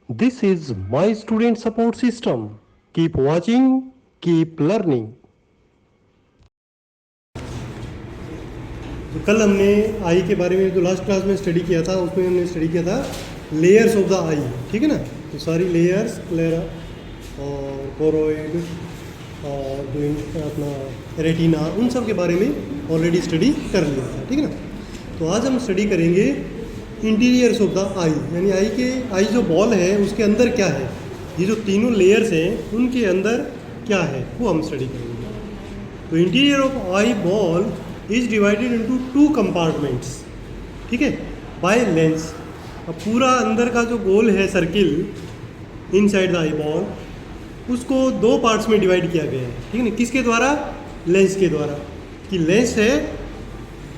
This is my student support system. Keep watching, keep learning. तो कल हमने आई के बारे में जो लास्ट क्लास में स्टडी किया था उसमें हमने स्टडी किया था लेयर्स ऑफ द आई, ठीक है ना। तो सारी लेयर्स क्लेरा और कोरोइड और जो अपना रेटिना उन सब के बारे में ऑलरेडी स्टडी कर लिया था, ठीक है ना। तो आज हम स्टडी करेंगे इंटीरियर्स ऑफ द आई, यानी आई जो बॉल है उसके अंदर क्या है, ये जो तीनों लेयर्स हैं उनके अंदर क्या है वो हम स्टडी करेंगे। तो interior of eye ball is divided into 2 compartments, ठीक है, बाय लेंस। अब पूरा अंदर का जो गोल है circle inside the eye ball, उसको 2 पार्ट्स में डिवाइड किया गया है, ठीक है ना। किसके द्वारा? लेंस के द्वारा। कि लेंस है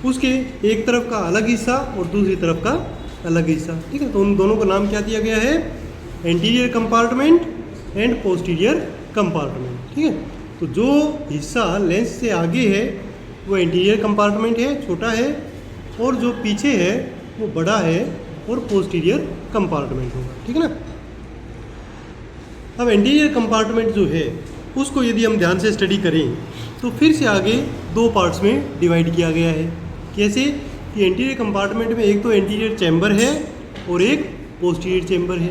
उसके एक तरफ का अलग हिस्सा और दूसरी तरफ का अलग हिस्सा, ठीक है। तो उन दोनों का नाम क्या दिया गया है? Anterior compartment and posterior compartment, ठीक है। तो जो हिस्सा लेंस से आगे है वो एंटीरियर कंपार्टमेंट है, छोटा है, और जो पीछे है वो बड़ा है और पोस्टीरियर कंपार्टमेंट होगा, ठीक है ना। अब एंटीरियर कंपार्टमेंट जो है उसको यदि हम ध्यान से स्टडी करें तो फिर से आगे 2 पार्ट्स में डिवाइड किया गया है। कैसे? कि एंटीरियर कंपार्टमेंट में एक तो एंटीरियर चैम्बर है और एक पोस्टीरियर चैम्बर है।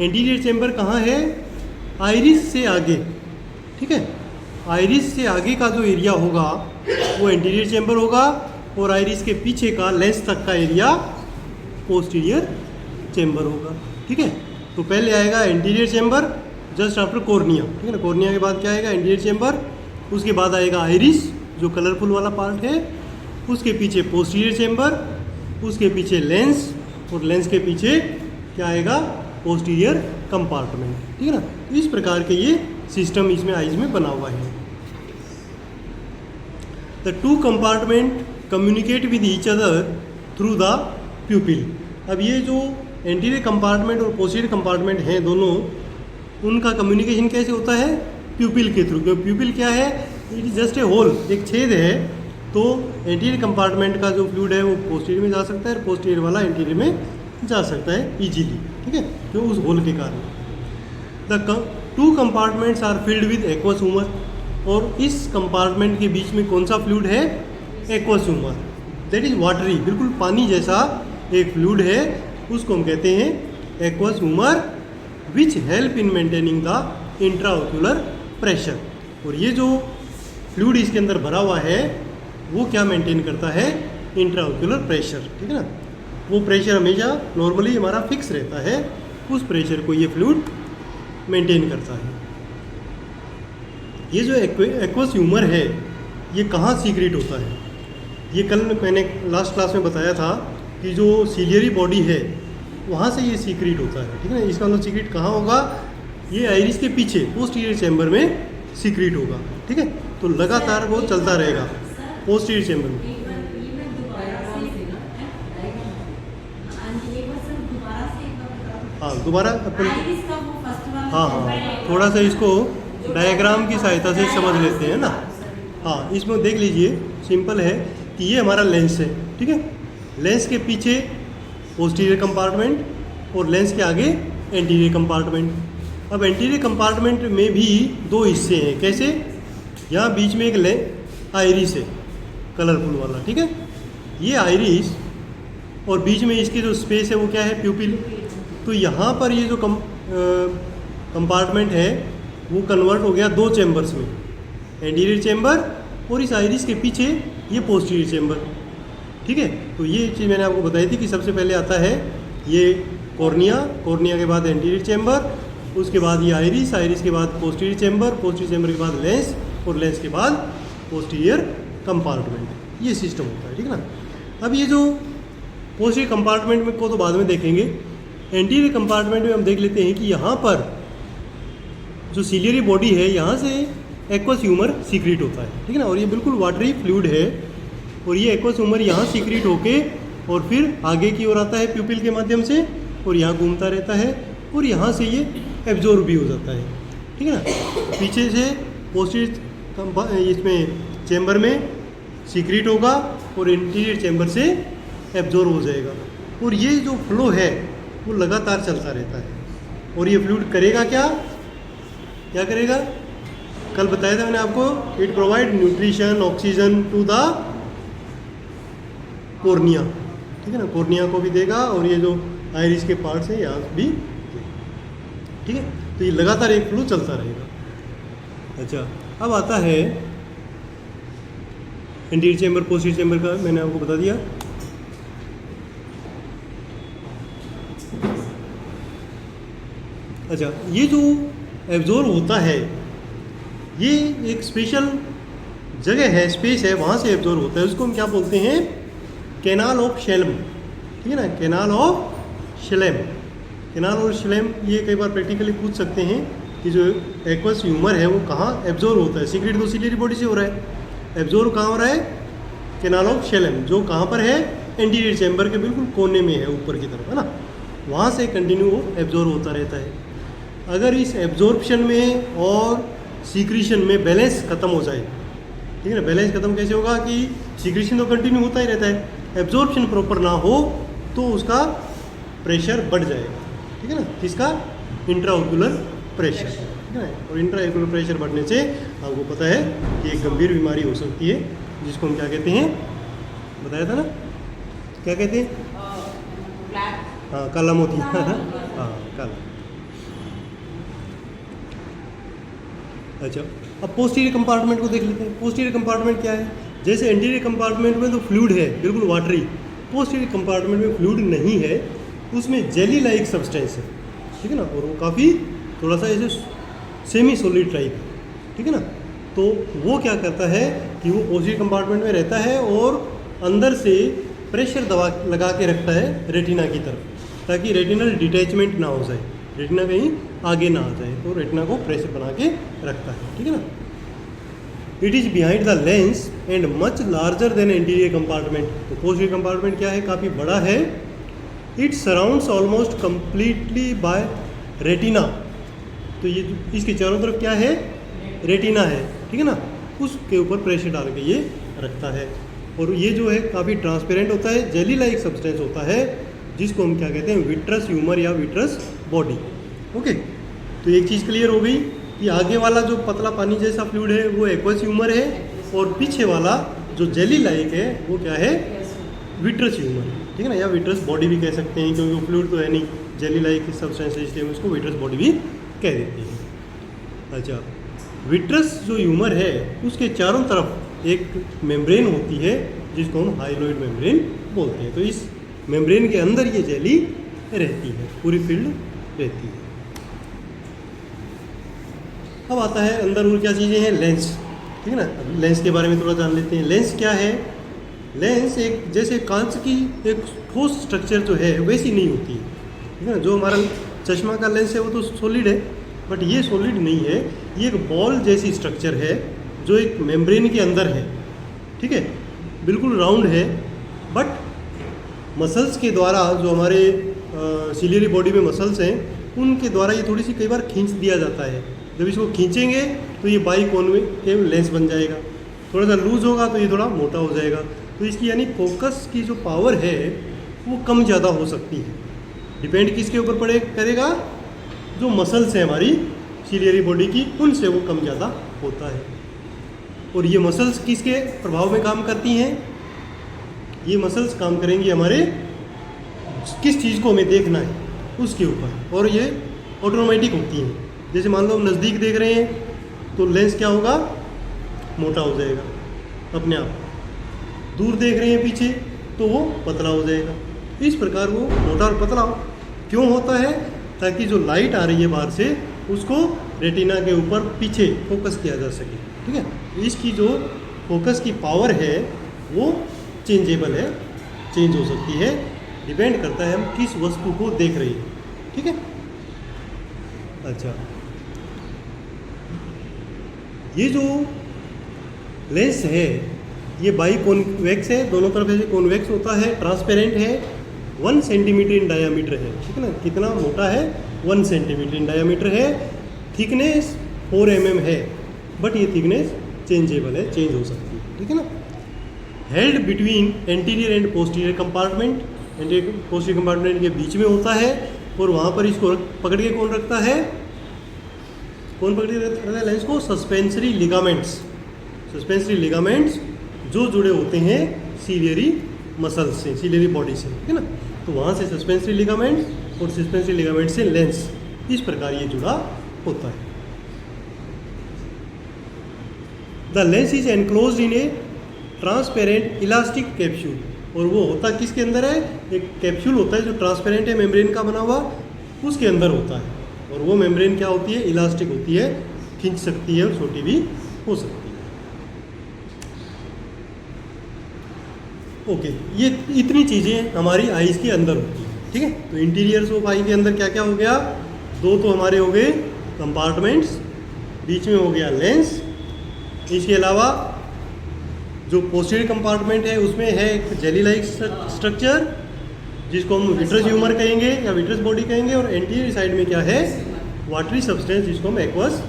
एंटीरियर चैम्बर कहाँ है? आइरिस से आगे, ठीक है। आइरिस से आगे का जो एरिया होगा वो एंटीरियर चैम्बर होगा और आइरिस के पीछे का लेंस तक का एरिया पोस्टीरियर चैम्बर होगा, ठीक है। तो पहले आएगा anterior chamber just after cornea, ठीक है ना। कॉर्निया के बाद क्या आएगा? Anterior chamber. उसके बाद आएगा आइरिस जो कलरफुल वाला पार्ट है, उसके पीछे पोस्टीरियर चैम्बर, उसके पीछे लेंस, और लेंस के पीछे क्या आएगा? पोस्टीरियर कंपार्टमेंट, ठीक है ना। तो इस प्रकार के ये सिस्टम इसमें आइज में बना हुआ है। The 2 compartment communicate with each other through the प्यूपिल। अब ये जो एंटीरियर कंपार्टमेंट और पोस्टीरियर कंपार्टमेंट हैं दोनों, उनका कम्युनिकेशन कैसे होता है? प्यूपिल के थ्रू। क्योंकि प्यूपिल क्या है? It is just a hole, एक छेद है। तो एंटीरियर कंपार्टमेंट का जो फ्लूइड है वो पोस्टीरियर में जा सकता है और पोस्टीरियर वाला एंटीरियर में जा सकता है इजीली, ठीक है, जो उस होल के कारण। The 2 compartments are filled with aqueous humour, और इस कंपार्टमेंट के बीच में कौन सा फ्लूइड है? Aqueous humour, that is watery, बिल्कुल पानी जैसा एक फ्लूइड है, उसको हम कहते हैं aqueous humour, which help in maintaining the intraocular pressure. और ये जो फ्लूइड इसके अंदर भरा हुआ है वो क्या मेंटेन करता है? इंट्राओक्यूलर प्रेशर, ठीक है ना। वो प्रेशर हमेशा नॉर्मली हमारा फिक्स रहता है, उस प्रेशर को ये फ्लूइड मेंटेन करता है। ये जो एक्वस ह्यूमर है ये कहाँ सीक्रेट होता है? ये कल मैंने लास्ट क्लास में बताया था कि जो सीलियरी बॉडी है वहाँ से ये सीक्रेट होता है, ठीक है ना। इसका मतलब सीक्रेट कहाँ होगा? ये आइरिस के पीछे पोस्टीरियर चैम्बर में सीक्रेट होगा, ठीक है। तो लगातार वो चलता रहेगा पोस्टीरियर चैम्बर में। हाँ, दोबारा अपन, हाँ, थोड़ा सा इसको डायग्राम की सहायता से समझ लेते हैं ना। हाँ, इसमें देख लीजिए, सिंपल है कि ये हमारा लेंस है, ठीक है। लेंस के पीछे पोस्टीरियर कंपार्टमेंट और लेंस के आगे एंटीरियर कंपार्टमेंट। अब एंटीरियर कंपार्टमेंट में भी 2 हिस्से हैं। कैसे? यहाँ बीच में एक आइरिस है कलरफुल वाला, ठीक है। ये आइरिस और बीच में इसकी जो स्पेस है वो क्या है? प्यूपिल। तो यहाँ पर ये जो कंपार्टमेंट है वो कन्वर्ट हो गया 2 चैम्बर्स में, एंटीरियर चैम्बर और इस आइरिस के पीछे ये पोस्टीरियर चैम्बर, ठीक है। तो ये चीज़ मैंने आपको बताई थी कि सबसे पहले आता है ये कॉर्निया, कॉर्निया के बाद एंटीरियर चैम्बर, उसके बाद ये आइरिस, आइरिस के बाद पोस्टीरियर चैम्बर, पोस्टीरियर चैम्बर के बाद लेंस और लेंस के बाद पोस्टीरियर कंपार्टमेंट। ये सिस्टम होता है, ठीक है ना। अब ये जो पोस्टीरियर कंपार्टमेंट में को तो बाद में देखेंगे, एंटीरियर कंपार्टमेंट में हम देख लेते हैं कि यहाँ पर जो सीलियरी बॉडी है यहाँ से एक्वस ह्यूमर सीक्रेट होता है, ठीक है ना। और ये बिल्कुल वाटरी फ्लूइड है और ये एक्वस ह्यूमर यहाँ सीक्रेट होके और फिर आगे की ओर आता है प्यूपिल के माध्यम से और यहाँ घूमता रहता है और यहाँ से ये एब्जॉर्ब भी हो जाता है, ठीक है ना। पीछे से पोस्टीरियर इसमें चैम्बर में सीक्रेट होगा और इंटीरियर चैम्बर से एब्जॉर्ब हो जाएगा और ये जो फ्लो है वो लगातार चलता रहता है, और ये फ्लूइड करेगा क्या, क्या करेगा, कल बताया था मैंने आपको, it provide nutrition oxygen to the cornea, ठीक है ना, कॉर्निया को भी देगा और ये जो आयरिस के पार्ट्स हैं यहाँ भी, ठीक है। तो ये लगातार एक फ्लो चलता रहेगा। अच्छा, अब आता है एंटीरियर चेंबर पोस्टीरियर चेंबर का, मैंने आपको बता दिया। अच्छा, ये जो एब्जॉर्ब होता है ये एक स्पेशल जगह है, स्पेस है, वहाँ से एब्जॉर्ब होता है, उसको हम क्या बोलते हैं, कैनाल ऑफ शेल्म, ठीक है ना, कैनाल ऑफ शेलेम। कैनाल और शेलेम ये कई बार प्रैक्टिकली पूछ सकते हैं कि जो एक्वस ह्यूमर है वो कहाँ एब्जॉर्ब होता है। सीक्रेट तो सिलियरी बॉडी से हो रहा है, एब्जॉर्ब कहाँ हो रहा है, कैनाल ऑफ शेलेम, जो कहाँ पर है, एंटीरियर चैम्बर के बिल्कुल कोने में है, ऊपर की तरफ, है ना, वहाँ से कंटिन्यू एब्जॉर्ब होता रहता है। अगर इस एब्जॉर्प्शन में और सीक्रेशन में बैलेंस खत्म हो जाए, ठीक है ना, बैलेंस खत्म कैसे होगा कि सीक्रेशन तो कंटिन्यू होता ही रहता है, एब्जॉर्प्शन प्रॉपर ना हो तो उसका प्रेशर बढ़ जाएगा, ठीक है ना, किसका, इंट्राओक्यूलर प्रेशर, ठीक है। और इंट्राओक्यूलर प्रेशर बढ़ने से आपको पता है कि एक गंभीर बीमारी हो सकती है जिसको हम क्या कहते हैं, बताया था ना, क्या कहते हैं, हाँ, काला मोती, हाँ काला। अच्छा, अब पोस्टीरियर कंपार्टमेंट को देख लेते हैं। पोस्टीरियर कंपार्टमेंट क्या है, जैसे एंटीरियर कंपार्टमेंट में तो फ्लूइड है बिल्कुल वाटरी, पोस्टीरियर कंपार्टमेंट में फ्लूइड नहीं है, उसमें जेली लाइक सब्सटेंस है, ठीक है ना, और वो काफ़ी थोड़ा सा ऐसे सेमी सॉलिड टाइप, ठीक है ना। तो वो क्या करता है कि वो पोस्टीरियर कंपार्टमेंट में रहता है और अंदर से प्रेशर दबा लगा के रखता है रेटिना की तरफ, ताकि रेटिनल डिटैचमेंट ना हो जाए, रेटिना कहीं आगे ना आ जाए, तो रेटिना को प्रेशर बना के रखता है, ठीक है ना। It is behind the lens and much larger than anterior compartment. तो पोस्टीरियर कंपार्टमेंट क्या है, काफ़ी बड़ा है। It surrounds almost completely bye retina. तो ये इसके चारों तरफ क्या है, रेटिना है, ठीक है ना, उसके ऊपर प्रेशर डाल के ये रखता है। और ये जो है काफ़ी ट्रांसपेरेंट होता है, जेली लाइक सब्सटेंस होता है, जिसको हम क्या कहते हैं, विट्रस ह्यूमर या विट्रस बॉडी। ओके, तो एक चीज़ क्लियर हो गई कि आगे वाला जो पतला पानी जैसा फ्लूइड है वो एक्वस ह्यूमर है, और पीछे वाला जो जेली लाइक है वो क्या है, विट्रस ह्यूमर, ठीक है ना, या विट्रस बॉडी भी कह सकते हैं, क्योंकि वो फ्लूइड तो है नहीं, जेली लाइक सब्सटेंस है, इसलिए हम उसको विट्रस बॉडी भी कह देते हैं। अच्छा, विट्रस जो ह्यूमर है उसके चारों तरफ एक मेम्ब्रेन होती है जिसको हम हाइलोइड मेम्ब्रेन बोलते हैं। तो इस मेम्ब्रेन के अंदर ये जेली रहती है, पूरी फील्ड रहती है। अब आता है अंदर और क्या चीज़ें हैं, लेंस, ठीक है ना। अब लेंस के बारे में थोड़ा जान लेते हैं। लेंस क्या है, लेंस एक जैसे कांच की एक ठोस स्ट्रक्चर जो है वैसी नहीं होती है, ठीक है ना। जो हमारा चश्मा का लेंस है वो तो सॉलिड है, बट ये सॉलिड नहीं है, ये एक बॉल जैसी स्ट्रक्चर है जो एक मेम्ब्रेन के अंदर है, ठीक है, बिल्कुल राउंड है, बट मसल्स के द्वारा, जो हमारे सिलियरी बॉडी में मसल्स हैं उनके द्वारा ये थोड़ी सी कई बार खींच दिया जाता है। जब इसको खींचेंगे तो ये बाई कॉन्वेव लेंस बन जाएगा, थोड़ा सा लूज होगा तो ये थोड़ा मोटा हो जाएगा। तो इसकी यानी फोकस की जो पावर है वो कम ज़्यादा हो सकती है। डिपेंड किसके ऊपर पड़े करेगा, जो मसल्स हैं हमारी सिलियरी बॉडी की उनसे वो कम ज़्यादा होता है। और ये मसल्स किसके प्रभाव में काम करती हैं, ये मसल्स काम करेंगी हमारे किस चीज़ को हमें देखना है उसके ऊपर, और ये ऑटोमेटिक होती हैं। जैसे मान लो हम नज़दीक देख रहे हैं तो लेंस क्या होगा, मोटा हो जाएगा अपने आप, दूर देख रहे हैं पीछे तो वो पतला हो जाएगा। इस प्रकार वो मोटा और पतला क्यों होता है, ताकि जो लाइट आ रही है बाहर से उसको रेटिना के ऊपर पीछे फोकस किया जा सके, ठीक है। इसकी जो फोकस की पावर है वो चेंजेबल है, चेंज हो सकती है, डिपेंड करता है हम किस वस्तु को देख रहे हैं, ठीक है। अच्छा, ये जो लेंस है ये बाई कॉन्वेक्स है, दोनों तरफ ऐसे कॉन्वेक्स होता है, ट्रांसपेरेंट है, 1 सेंटीमीटर इन डायामीटर है, ठीक है ना। कितना मोटा है, 1 सेंटीमीटर इन डायामीटर है, थिकनेस 4 mm है, बट ये थिकनेस चेंजेबल है, चेंज हो सकती है, ठीक है ना। Held between anterior and posterior compartment, anterior posterior compartment के बीच में होता है, और वहाँ पर इसको पकड़ के कौन रखता है, कौन पकड़ के रखता है लेंस को? Suspensory ligaments. सस्पेंसरी लिगामेंट्स जो जुड़े होते हैं सीलियरी मसल्स से, सीलियरी बॉडी से, ठीक है ना। तो वहाँ से सस्पेंसरी लिगामेंट्स और सस्पेंसरी लिगामेंट से लेंस, इस प्रकार ये जुड़ा होता है। The lens is enclosed in A transparent elastic capsule, और वो होता किसके अंदर है? एक कैप्सूल होता है जो ट्रांसपेरेंट है, मेम्ब्रेन का बना हुआ, उसके अंदर होता है। और वो मेम्ब्रेन क्या होती है? इलास्टिक होती है, खींच सकती है और छोटी भी हो सकती है। ओके, ये इतनी चीज़ें हमारी आईज के अंदर होती है, ठीक है। तो इंटीरियर्स ऑफ आई के अंदर क्या क्या हो गया? दो तो हमारे हो गए कंपार्टमेंट्स, बीच में हो गया लेंस, इसके अलावा जो पोस्टीरियर कंपार्टमेंट है उसमें है एक जेली लाइक स्ट्रक्चर जिसको हम विट्रस ह्यूमर कहेंगे या विट्रस बॉडी कहेंगे, और एंटीरियर साइड में क्या है? वाटरी सब्सटेंस जिसको हम एक्वस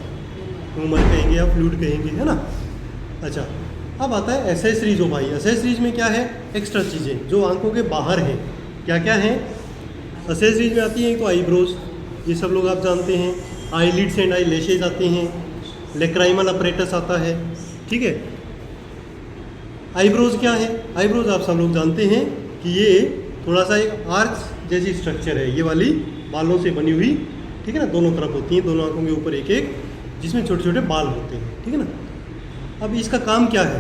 ह्यूमर कहेंगे या फ्लूइड कहेंगे, है ना। अच्छा, अब आता है एसेसरीज ऑफ आई। एसेसरीज में क्या है? एक्स्ट्रा चीज़ें जो आंखों के बाहर हैं। क्या क्या हैं एसेसरीज में आती हैं? तो आईब्रोज, ये सब लोग आप जानते हैं, आई लिड्स एंड आई लैशेज आते हैं, लेक्राइमल अपरेटस आता है, ठीक है। आईब्रोज क्या है? आईब्रोज आप सब लोग जानते हैं कि ये थोड़ा सा एक आर्च जैसी स्ट्रक्चर है, ये वाली बालों से बनी हुई, ठीक है ना, दोनों तरफ होती हैं, दोनों आंखों के ऊपर एक एक, जिसमें छोटे छोटे बाल होते हैं, ठीक है ना। अब इसका काम क्या है?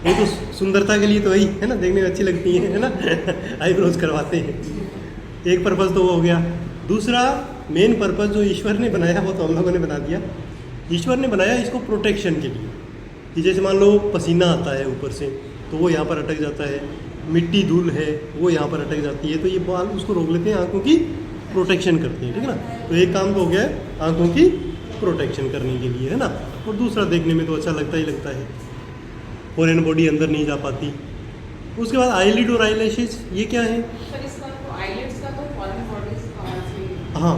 ये तो सुंदरता के लिए तो वही है ना, देखने में अच्छी लगती है ना आईब्रोज करवाते हैं, एक पर्पज़ तो वो हो गया। दूसरा मेन पर्पज़ जो ईश्वर ने बनाया वो तो हम लोगों ने बना दिया। ईश्वर ने बनाया इसको प्रोटेक्शन के लिए, कि जैसे मान लो पसीना आता है ऊपर से तो वो यहाँ पर अटक जाता है, मिट्टी धूल है वो यहाँ पर अटक जाती है, तो ये बाल उसको रोक लेते हैं, आंखों की प्रोटेक्शन करते हैं, ठीक है ना। तो एक काम तो हो गया है आंखों की प्रोटेक्शन करने के लिए, है ना। और दूसरा देखने में तो अच्छा लगता ही लगता है, फॉरेन बॉडी अंदर नहीं जा पाती। उसके बाद आईलिड और आईलैशेस, ये क्या है? सर इसका तो आईलिड्स का तो फॉरेन बॉडीज का हाँ,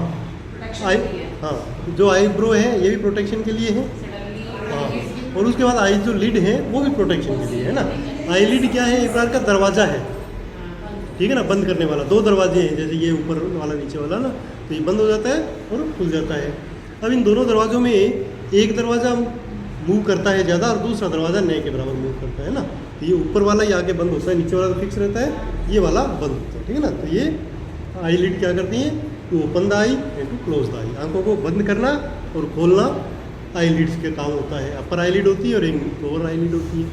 आई, हाँ, जो आईब्रो है ये भी प्रोटेक्शन के लिए है। हाँ, और उसके बाद आई जो लिड है वो भी प्रोटेक्शन के लिए है ना। आई लिड क्या है? एक प्रकार का दरवाज़ा है, ठीक है ना, बंद करने वाला। दो दरवाजे हैं, जैसे ये ऊपर वाला नीचे वाला ना, तो ये बंद हो जाता है और खुल जाता है। अब इन दोनों दरवाज़ों में एक दरवाज़ा मूव करता है ज़्यादा और दूसरा दरवाज़ा नए के बराबर मूव करता है ना। तो ये ऊपर वाला ही आगे बंद होता है, नीचे वाला तो फिक्स रहता है, ये वाला बंद होता है, ठीक है ना। तो ये आई लिड क्या करती है? To open the eye and to close the eye, आंखों को बंद करना और खोलना आई लिड्स के काम होता है। अपर आई लिड होती है और एक लोअर आई लिड होती है,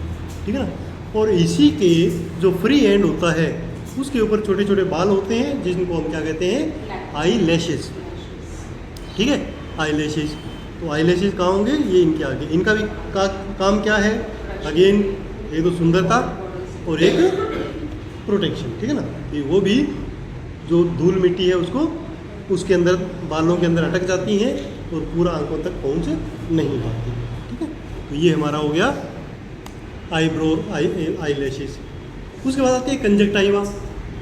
ठीक है ना। और इसी के जो फ्री एंड होता है उसके ऊपर छोटे छोटे बाल होते हैं जिनको हम क्या कहते हैं? आई लैशेज, ठीक है, आई लैशेज। तो आई लैशेज कहाँ होंगे? ये इनके आगे। इनका भी काम क्या है? अगेन एक तो सुंदरता और एक प्रोटेक्शन, ठीक है ना। ये वो भी जो धूल मिट्टी है उसको उसके अंदर बालों के अंदर अटक जाती हैं और पूरा आंखों तक पहुंच नहीं पाती, ठीक है। तो ये हमारा हो गया आईब्रो, आई लैशेज। उसके बाद आती है कंजक्टाइवा,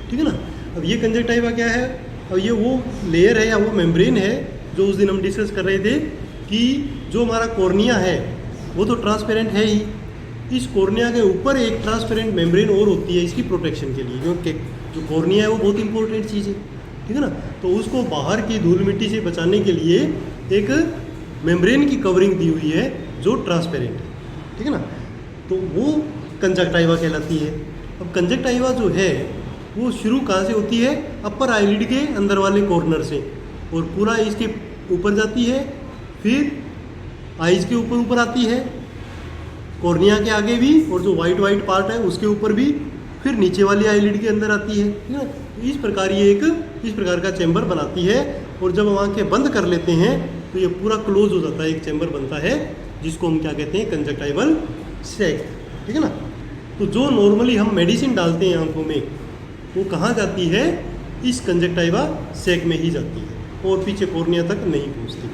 ठीक है ना। अब ये कंजक्टाइवा क्या है? अब ये वो लेयर है या वो मेम्ब्रेन है जो उस दिन हम डिस्कस कर रहे थे कि जो हमारा कॉर्निया है वो तो ट्रांसपेरेंट है ही, इस कॉर्निया के ऊपर एक ट्रांसपेरेंट मेम्ब्रेन और होती है इसकी प्रोटेक्शन के लिए, क्योंकि जो कॉर्निया है वो बहुत इंपॉर्टेंट चीज़ है, ठीक है ना। तो उसको बाहर की धूल मिट्टी से बचाने के लिए एक मेम्ब्रेन की कवरिंग दी हुई है जो ट्रांसपेरेंट है, ठीक है ना। तो वो कंजक्टाइवा कहलाती है। अब कंजक्टाइवा जो है वो शुरू कहाँ से होती है? अपर आईलिड के अंदर वाले कॉर्नर से, और पूरा इसके ऊपर जाती है, फिर आईज के ऊपर ऊपर आती है, कॉर्निया के आगे भी, और जो वाइट वाइट पार्ट है उसके ऊपर भी, फिर नीचे वाली आईलिड के अंदर आती है, ठीक है ना। इस प्रकार ये एक इस प्रकार का चैम्बर बनाती है, और जब हम आंखें बंद कर लेते हैं तो ये पूरा क्लोज हो जाता है, एक चैम्बर बनता है जिसको हम क्या कहते हैं? कंजक्टाइवल सैक, ठीक है ना। तो जो नॉर्मली हम मेडिसिन डालते हैं आंखों में वो कहाँ जाती है? इस कंजक्टाइवा सैक में ही जाती है और पीछे कॉर्निया तक नहीं पहुँचती,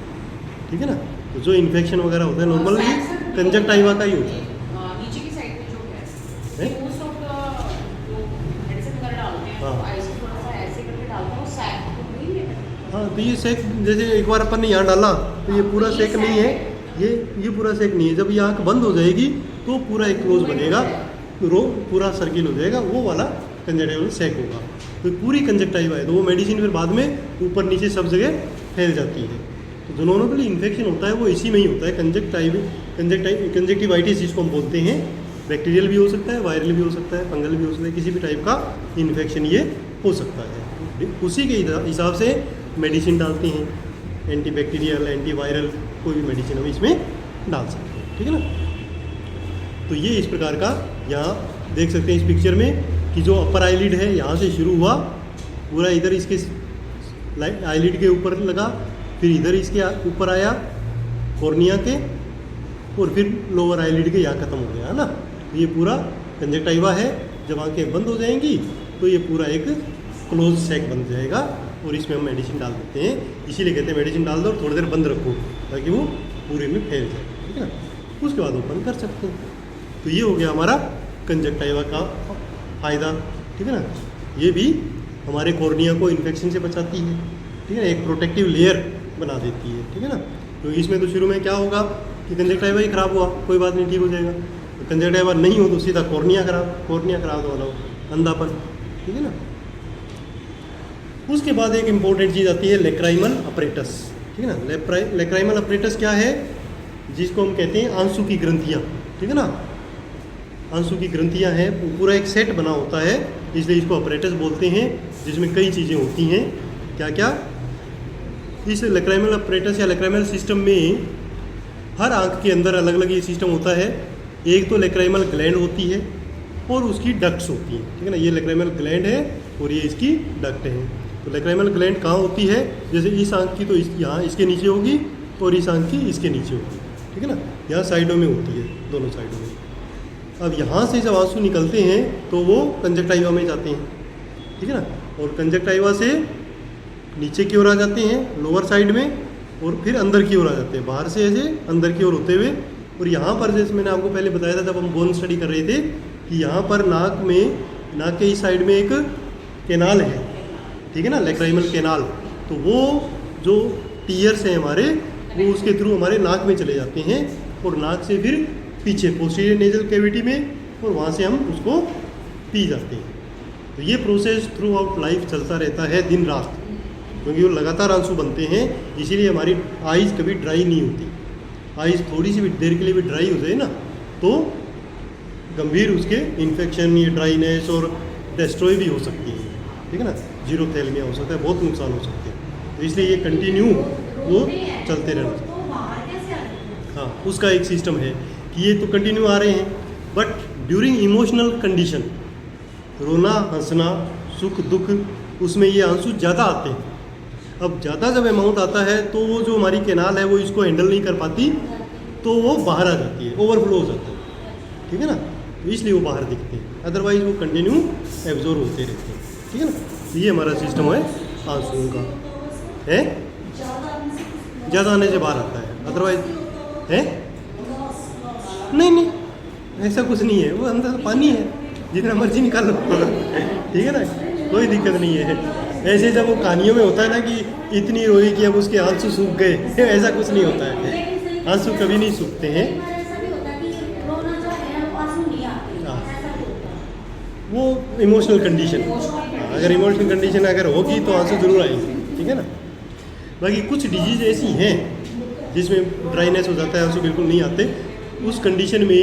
ठीक है ना। तो जो इन्फेक्शन वगैरह होता है नॉर्मली कंजक्टाइवा का ही होता है। नीचे की साइड में जो है मोस्ट ऑफ द जो मेडिसिन वगैरह डालते हैं हाँ। तो आईज को थोड़ा सा ऐसे करके डालते हैं, वो सैक तो नहीं है। हाँ, तो ये सेक जैसे एक बार अपन ने यहाँ डाला तो ये पूरा सेक नहीं है, ये पूरा सेक नहीं है। जब ये आँख बंद हो जाएगी तो पूरा एक क्लोज बनेगा, रो पूरा सर्किल हो जाएगा, वो वाला कंजक्टाइवल सेक होगा। तो पूरी कंजक्टाइवा है, तो वो मेडिसिन फिर बाद में ऊपर नीचे सब जगह फैल जाती है। तो जो नॉर्मली इन्फेक्शन होता है वो इसी में ही होता है, कंजक्टिवाइटिस जिसको हम बोलते हैं। बैक्टीरियल भी हो सकता है, वायरल भी हो सकता है, फंगल भी हो सकता है, किसी भी टाइप का इन्फेक्शन ये हो सकता है। उसी के हिसाब से मेडिसिन डालते हैं, एंटीबैक्टीरियल, एंटीवायरल, कोई भी मेडिसिन हम इसमें डाल सकते हैं, ठीक है ना। तो ये इस प्रकार का यहाँ देख सकते हैं इस पिक्चर में कि जो अपर आईलिड है यहाँ से शुरू हुआ, पूरा इधर इसके आईलिड के ऊपर लगा, फिर इधर इसके ऊपर आया कॉर्निया के, और फिर लोअर आईलिड के यहाँ ख़त्म हो गया, है ना। तो ये पूरा कंजक्टाइवा है। जब आंखें बंद हो जाएंगी तो ये पूरा एक क्लोज सैक बन जाएगा, और इसमें हम मेडिसिन डाल देते हैं। इसीलिए कहते हैं मेडिसिन डाल दो और थोड़ी देर बंद रखो ताकि वो पूरे में फैल जाए, ठीक है ना। उसके बाद ओपन कर सकते हैं। तो ये हो गया हमारा कंजक्टाइवा का फ़ायदा, ठीक है ना। ये भी हमारे कॉर्निया को इन्फेक्शन से बचाती है, ठीक है, एक प्रोटेक्टिव लेयर बना देती है, ठीक है ना। तो इसमें तो शुरू में क्या होगा कि कंजक्टाइवा ही खराब हुआ, कोई बात नहीं, ठीक हो जाएगा। तो कंजक्टाइवा नहीं हो तो सीधा कॉर्निया खराब तो मतलब अंधापन, ठीक है ना। उसके बाद एक इम्पोर्टेंट चीज़ आती है लेक्राइमल अपरेटस, ठीक है ना। लेक्राइमल अपरेटस क्या है, जिसको हम कहते हैं आंसू की ग्रंथियाँ, ठीक है ना। आंसू की ग्रंथियाँ हैं, पूरा एक सेट बना होता है, इसलिए इसको अपरेटस बोलते हैं, जिसमें कई चीज़ें होती हैं। क्या क्या? इस लेक्राइमल अपरेटस या लेक्राइमल सिस्टम में हर आंख के अंदर अलग अलग ये सिस्टम होता है। एक तो लेक्राइमल ग्लैंड होती है और उसकी डक्ट्स होती हैं, ठीक है ना। ये लेक्राइमल ग्लैंड है और ये इसकी डक्ट है। तो लेक्राइमल ग्लैंड कहाँ होती है, जैसे इस आंख की तो यहाँ इसके नीचे होगी और इस आंख की इसके नीचे होगी, ठीक है ना। यहाँ साइडों में होती है, दोनों साइडों में। अब यहाँ से जब आंसू निकलते हैं तो वो कंजक्टाइवा में जाते हैं, ठीक है ना, और कंजक्टाइवा से नीचे की ओर आ जाते हैं लोअर साइड में, और फिर अंदर की ओर आ जाते हैं, बाहर से ऐसे अंदर की ओर होते हुए। और यहाँ पर जैसे मैंने आपको पहले बताया था जब हम बोन स्टडी कर रहे थे कि यहाँ पर नाक के इस साइड में एक कैनाल है, ठीक है ना, लेक्राइमल कैनाल। तो वो जो टीयर्स हैं हमारे, वो उसके थ्रू हमारे नाक में चले जाते हैं और नाक से फिर पीछे पोस्टीरियर नेजल कैविटी में, और वहाँ से हम उसको पी जाते हैं। तो ये प्रोसेस थ्रू आउट लाइफ चलता रहता है दिन रात, क्योंकि वो लगातार आंसू बनते हैं। इसीलिए हमारी आइज़ कभी ड्राई नहीं होती। आइज़ थोड़ी सी भी देर के लिए भी ड्राई हो जाए ना तो गंभीर उसके इन्फेक्शन, ये ड्राइनेस और डेस्ट्रॉय भी हो सकती है, ठीक है ना। जीरोथैल्मिया हो सकता है, बहुत नुकसान हो सकते हैं। तो इसलिए ये कंटिन्यू वो चलते रहना चाहिए। हाँ, उसका एक सिस्टम है कि ये तो कंटिन्यू आ रहे हैं, बट ड्यूरिंग इमोशनल कंडीशन, रोना हंसना सुख दुख, उसमें ये आंसू ज़्यादा आते हैं। अब ज़्यादा जब अमाउंट आता है तो वो जो हमारी कैनाल है वो इसको हैंडल नहीं कर पाती, तो वो बाहर आ जाती है, ओवरफ्लो हो जाता है, ठीक है ना। तो इसलिए वो बाहर दिखते हैं, अदरवाइज वो कंटिन्यू एब्जॉर्ब होते रहते हैं, ठीक है ना। तो ये हमारा सिस्टम है आंसुओं का, है ज़्यादा आने से बाहर आता है, अदरवाइज है नहीं, ऐसा कुछ नहीं है। वो अंदर पानी है, जितना मर्जी निकाल लो, ठीक है ना, कोई दिक्कत नहीं है। ऐसे जब वो कहानियों में होता है ना कि इतनी रोई कि अब उसके आंसू सूख गए, ऐसा कुछ नहीं होता है, आंसू कभी नहीं सूखते हैं। वो इमोशनल कंडीशन, अगर इमोशनल कंडीशन अगर होगी तो आंसू जरूर आएंगे, ठीक है ना। बाकी कुछ डिजीज ऐसी हैं जिसमें ड्राइनेस हो जाता है, आंसू बिल्कुल नहीं आते। उस कंडीशन में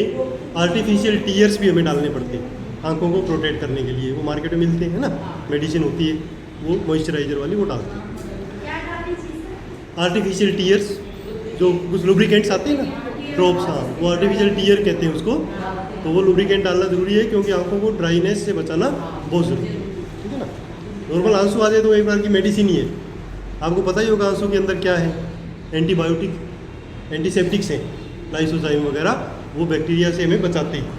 आर्टिफिशियल टीयर्स भी हमें डालने पड़ते हैं आंखों को प्रोटेक्ट करने के लिए। वो मार्केट में मिलते हैं ना, मेडिसिन होती है वो मॉइस्चराइजर वाली, वो डालते हैं। आर्टिफिशियल टीयर्स जो कुछ लुब्रिकेंट्स आते हैं ना, ड्रॉप्स, हाँ, वो आर्टिफिशियल टीयर कहते हैं उसको। तो वो लुब्रिकेंट डालना ज़रूरी है, क्योंकि आंखों को ड्राइनेस से बचाना बहुत ज़रूरी है, ठीक है ना। नॉर्मल आंसू आ जाए तो एक बार की मेडिसिन ही है। आपको पता ही होगा आंसू के अंदर क्या है, एंटीबायोटिक, एंटीसेप्टिक्स हैं, लाइसोजाइम वगैरह, वो बैक्टीरिया से हमें बचाते हैं।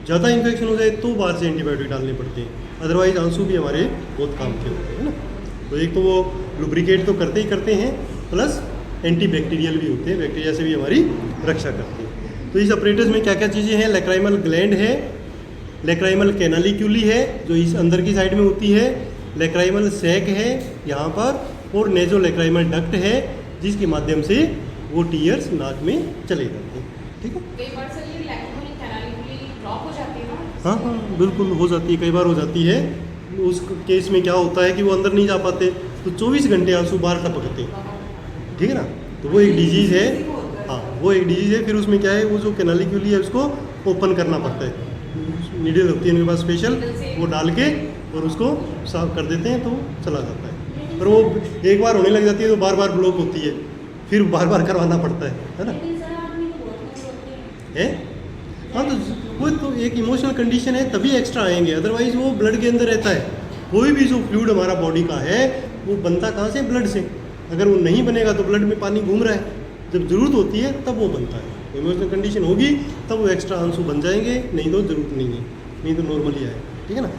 ज़्यादा इन्फेक्शन हो जाए तो बाहर से एंटीबायोटिक डालने पड़ते हैं, अदरवाइज आंसू भी हमारे बहुत काम के होते हैं ना। तो एक तो वो लुब्रिकेट तो करते ही करते हैं, प्लस एंटीबैक्टीरियल भी होते हैं, बैक्टीरिया से भी हमारी रक्षा करते हैं। तो इस अपरेटस में क्या क्या चीज़ें हैं, लेक्राइमल ग्लैंड है, लेक्राइमल कैनालिक्यूली है जो इस अंदर की साइड में होती है, लेक्राइमल सैक है यहाँ पर, और नेजो लेक्राइमल डक्ट है जिसके माध्यम से वो टीयर्स नाक में चले जाते हैं, ठीक है। कई बार सर ये लेक्राइमल कैनालिक्यूली ब्लॉक हो जाती है ना? हाँ, बिल्कुल हो जाती है, कई बार हो जाती है। उस केस में क्या होता है कि वो अंदर नहीं जा पाते, तो 24 घंटे आंसू बाहर टपकते हैं, ठीक है ना। तो वो एक डिजीज़ है, हाँ वो एक डिजीज़ है। फिर उसमें क्या है, वो जो कैनालिक्यूली है उसको ओपन करना पड़ता है, नीडल होती है उनके पास स्पेशल, वो डाल के और उसको साफ कर देते हैं तो चला जाता है। पर वो एक बार होने लग जाती है तो बार बार ब्लॉक होती है, फिर बार बार करवाना पड़ता है ना। है हाँ, तो वो तो एक इमोशनल कंडीशन है तभी एक्स्ट्रा आएंगे, अदरवाइज वो ब्लड के अंदर रहता है। कोई भी जो फ्लूइड हमारा बॉडी का है वो बनता कहाँ से, ब्लड से। अगर वो नहीं बनेगा तो ब्लड में पानी घूम रहा है, जब ज़रूरत होती है तब वो बनता है। इमोशनल कंडीशन होगी तब वो एक्स्ट्रा आंसू बन जाएंगे, नहीं तो ज़रूरत नहीं है, नहीं तो नॉर्मली आए, ठीक है ना।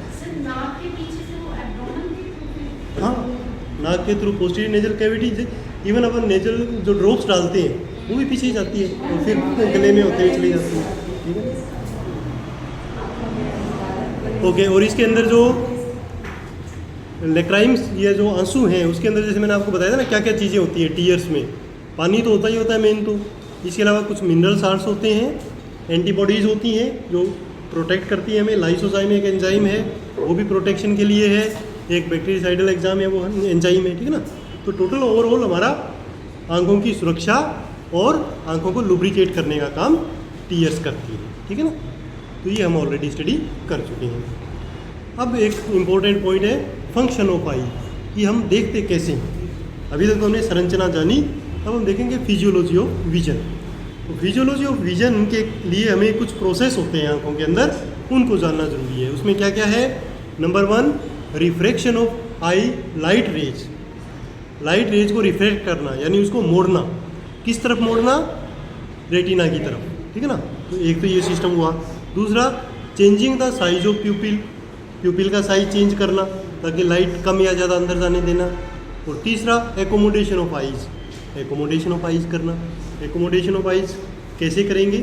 नाक के पीछे से वो एब्डोमेन के हाँ, नाक के थ्रू पोस्टीरियर नेजल कैविटी से, इवन अपन नेजल जो ड्रॉप्स डालते हैं वो भी पीछे ही जाती है और फिर गले में होते हुए चली जाती है, ठीक है। ओके, और इसके अंदर जो लेक्राइम्स ये जो आंसू हैं उसके अंदर जैसे मैंने आपको बताया था ना क्या क्या चीज़ें होती है टीयर्स में। पानी तो होता ही होता है मेन, तो इसके अलावा कुछ मिनरल साल्ट्स होते हैं, एंटीबॉडीज़ होती हैं जो प्रोटेक्ट करती है हमें। लाइसोजाइम एक एंजाइम है, वो भी प्रोटेक्शन के लिए है। एक बैक्टीरियासाइडल एग्जाम है, वो एंजाइम है, ठीक है ना। तो टोटल ओवरऑल हमारा आंखों की सुरक्षा और आंखों को लुब्रिकेट करने का काम टीयर्स करती है, ठीक है ना। तो ये हम ऑलरेडी स्टडी कर चुके हैं। अब एक इम्पोर्टेंट पॉइंट है फंक्शन ऑफ आई, कि हम देखते कैसे हैं। अभी तक तो हमने संरचना जानी, अब हम देखेंगे फिजियोलॉजी ऑफ विजन। तो फिजियोलॉजी ऑफ विजन के लिए हमें कुछ प्रोसेस होते हैं आंखों के अंदर, उनको जानना जरूरी है। उसमें क्या क्या है, number 1 refraction of I light rays. Light rays को रिफ्रैक्ट करना यानी उसको मोड़ना, किस तरफ मोड़ना, रेटिना की तरफ, ठीक है ना। तो एक तो ये सिस्टम हुआ। दूसरा चेंजिंग द साइज ऑफ प्यूपिल, प्यूपिल का साइज चेंज करना ताकि लाइट कम या ज़्यादा अंदर जाने देना। और तीसरा accommodation of eyes, accommodation of eyes करना। एकोमोडेशन ऑफ आइज़ कैसे करेंगे,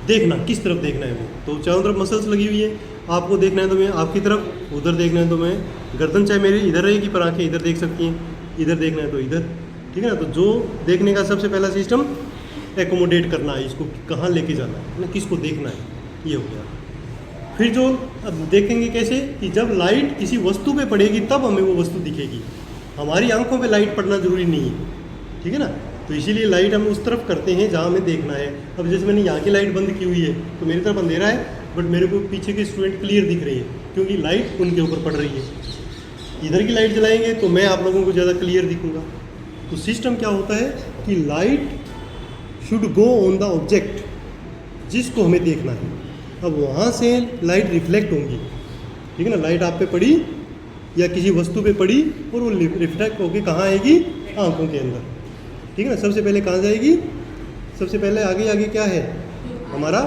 देखना किस तरफ देखना है वो। तो चारों तरफ मसल्स लगी हुई है, आपको देखना है तो मैं आपकी तरफ, उधर देखना है तो मैं गर्दन चाहे मेरी इधर रहेगी पर आंखें इधर देख सकती हैं, इधर देखना है तो इधर, ठीक है ना। तो जो देखने का सबसे पहला सिस्टम एकोमोडेट करना है, इसको कहाँ लेके जाना है ना, किसको देखना है, ये हो गया। फिर जो अब देखेंगे कैसे कि जब लाइट किसी वस्तु पे पड़ेगी तब हमें वो वस्तु दिखेगी, हमारी आंखों पे लाइट पड़ना ज़रूरी नहीं है, ठीक है ना। तो इसीलिए लाइट हम उस तरफ करते हैं जहाँ हमें देखना है। अब जैसे मैंने यहाँ की लाइट बंद की हुई है तो मेरी तरफ अंधेरा है, बट मेरे को पीछे के स्टूडेंट क्लियर दिख रही है क्योंकि लाइट उनके ऊपर पड़ रही है। इधर की लाइट जलाएंगे तो मैं आप लोगों को ज़्यादा क्लियर दिखूंगा। तो सिस्टम क्या होता है कि light should go on the object जिसको हमें देखना है। अब वहाँ से लाइट रिफ्लेक्ट होंगी, ठीक है ना। लाइट आप पे पड़ी या किसी वस्तु पे पड़ी और वो रिफ्लेक्ट होके कहाँ आएगी, आंखों के अंदर, ठीक है ना। सबसे पहले कहाँ जाएगी, सबसे पहले आगे आगे क्या है हमारा,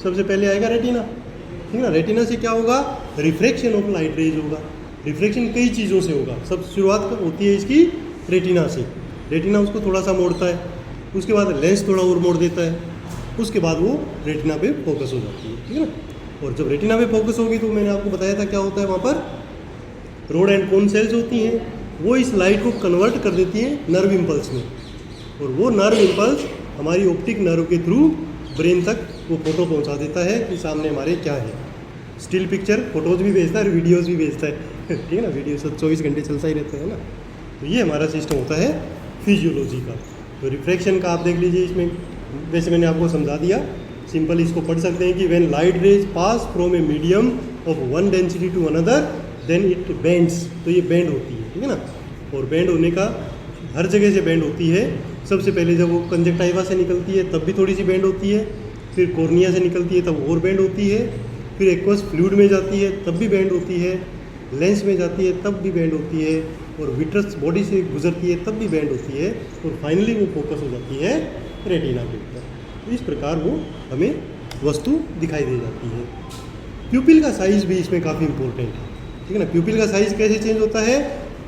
सबसे पहले आएगा रेटिना, ठीक है ना। रेटिना से क्या होगा, रिफ्रैक्शन ऑफ लाइट रेज होगा। रिफ्रैक्शन कई चीज़ों से होगा, सब शुरुआत होती है इसकी रेटिना से। रेटिना उसको थोड़ा सा मोड़ता है, उसके बाद लेंस थोड़ा और मोड़ देता है, उसके बाद वो रेटिना पे फोकस हो जाती है, ठीक है ना। और जब रेटिना पे फोकस होगी तो मैंने आपको बताया था क्या होता है, वहाँ पर रोड एंड कोन सेल्स होती हैं, वो इस लाइट को कन्वर्ट कर देती हैं नर्व इम्पल्स में, और वो नर्व इम्पल्स हमारी ऑप्टिक नर्व के थ्रू ब्रेन तक वो फोटो पहुंचा देता है कि सामने हमारे क्या है। स्टिल पिक्चर, फोटोज भी भेजता है और वीडियोज़ भी भेजता है, ठीक है ना। वीडियो सब 24 घंटे चलता ही रहता है ना। तो ये हमारा सिस्टम होता है फिजियोलॉजी का। तो रिफ्रैक्शन का आप देख लीजिए, इसमें वैसे मैंने आपको समझा दिया, सिंपल इसको पढ़ सकते हैं कि when light rays pass from a medium of one density to another then it bends. तो ये बेंड होती है, ठीक है ना। और बेंड होने का हर जगह से बेंड होती है। सबसे पहले जब वो कंजक्टाइवा से निकलती है तब भी थोड़ी सी बेंड होती है, फिर कॉर्निया से निकलती है तब और बेंड होती है, फिर एक्वस फ्लूइड में जाती है तब भी बेंड होती है, लेंस में जाती है तब भी बेंड होती है, और विट्रस बॉडी से गुजरती है तब भी बेंड होती है, और फाइनली वो फोकस हो जाती है रेटिना के ऊपर। तो इस प्रकार वो हमें वस्तु दिखाई दे जाती है। प्यूपिल का साइज़ भी इसमें काफ़ी इंपॉर्टेंट है, ठीक है ना। प्यूपिल का साइज़ कैसे चेंज होता है,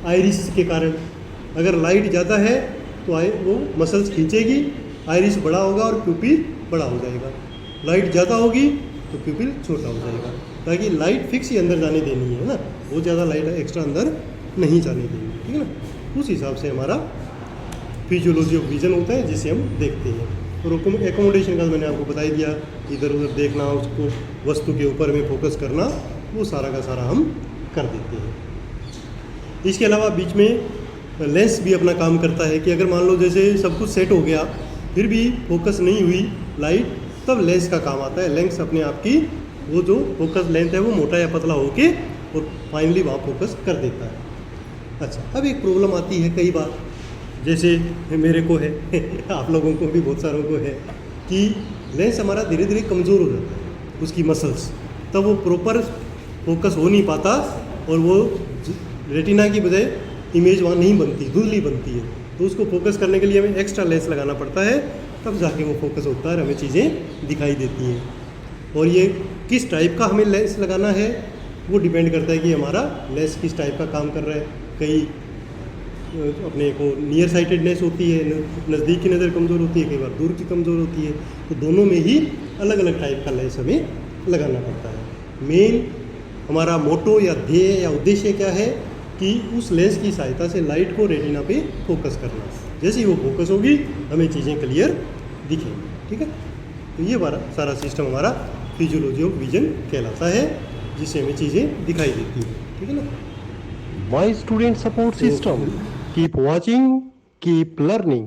आइरिस के कारण। अगर लाइट ज़्यादा है तो वो मसल्स खींचेगी, आइरिस बड़ा होगा और प्यूपिल बड़ा हो जाएगा। लाइट ज़्यादा होगी तो प्यूपिल छोटा हो जाएगा, ताकि लाइट फिक्स ही अंदर जाने देनी है ना, बहुत ज़्यादा लाइट एक्स्ट्रा अंदर नहीं जाने देनी, ठीक है ना। उस हिसाब से हमारा फिजियोलॉजी ऑफ विजन होता है जिसे हम देखते हैं। और एकोमोडेशन का मैंने आपको बता ही दिया, इधर उधर देखना, उसको वस्तु के ऊपर में फोकस करना, वो सारा का सारा हम कर देते हैं। इसके अलावा बीच में लेंस भी अपना काम करता है कि अगर मान लो जैसे सब कुछ सेट हो गया फिर भी फोकस नहीं हुई लाइट, तब लेंस का काम आता है। लेंस अपने आप की वो जो फोकस लेंथ है वो मोटा या पतला होके और फाइनली वहाँ फोकस कर देता है। अच्छा, अब एक प्रॉब्लम आती है कई बार, जैसे मेरे को है आप लोगों को भी बहुत सारों को है, कि लेंस हमारा धीरे धीरे कमज़ोर हो जाता है, उसकी मसल्स, तब वो प्रॉपर फोकस हो नहीं पाता और वो रेटिना की बजाय इमेज वहाँ नहीं बनती, धुंधली बनती है। तो उसको फोकस करने के लिए हमें एक्स्ट्रा लेंस लगाना पड़ता है, तब जाके वो फोकस होता है और हमें चीज़ें दिखाई देती हैं। और ये किस टाइप का हमें लेंस लगाना है वो डिपेंड करता है कि हमारा लेंस किस टाइप का काम कर रहा है। कई अपने को नियर साइटेडनेस होती है, नज़दीक की नज़र कमज़ोर होती है, कई बार दूर की कमज़ोर होती है, तो दोनों में ही अलग अलग टाइप का लेंस हमें लगाना पड़ता है। मेन हमारा मोटो या ध्येय या उद्देश्य क्या है कि उस लेंस की सहायता से लाइट को रेटिना पे फोकस करना। जैसे ही वो फोकस होगी हमें चीज़ें क्लियर दिखेंगी, ठीक है। तो ये हमारा सारा सिस्टम हमारा फिजियोलॉजी ऑफ विजन कहलाता है, जिससे हमें चीज़ें दिखाई देती हैं, ठीक है ना। My student support system. Keep watching, keep learning.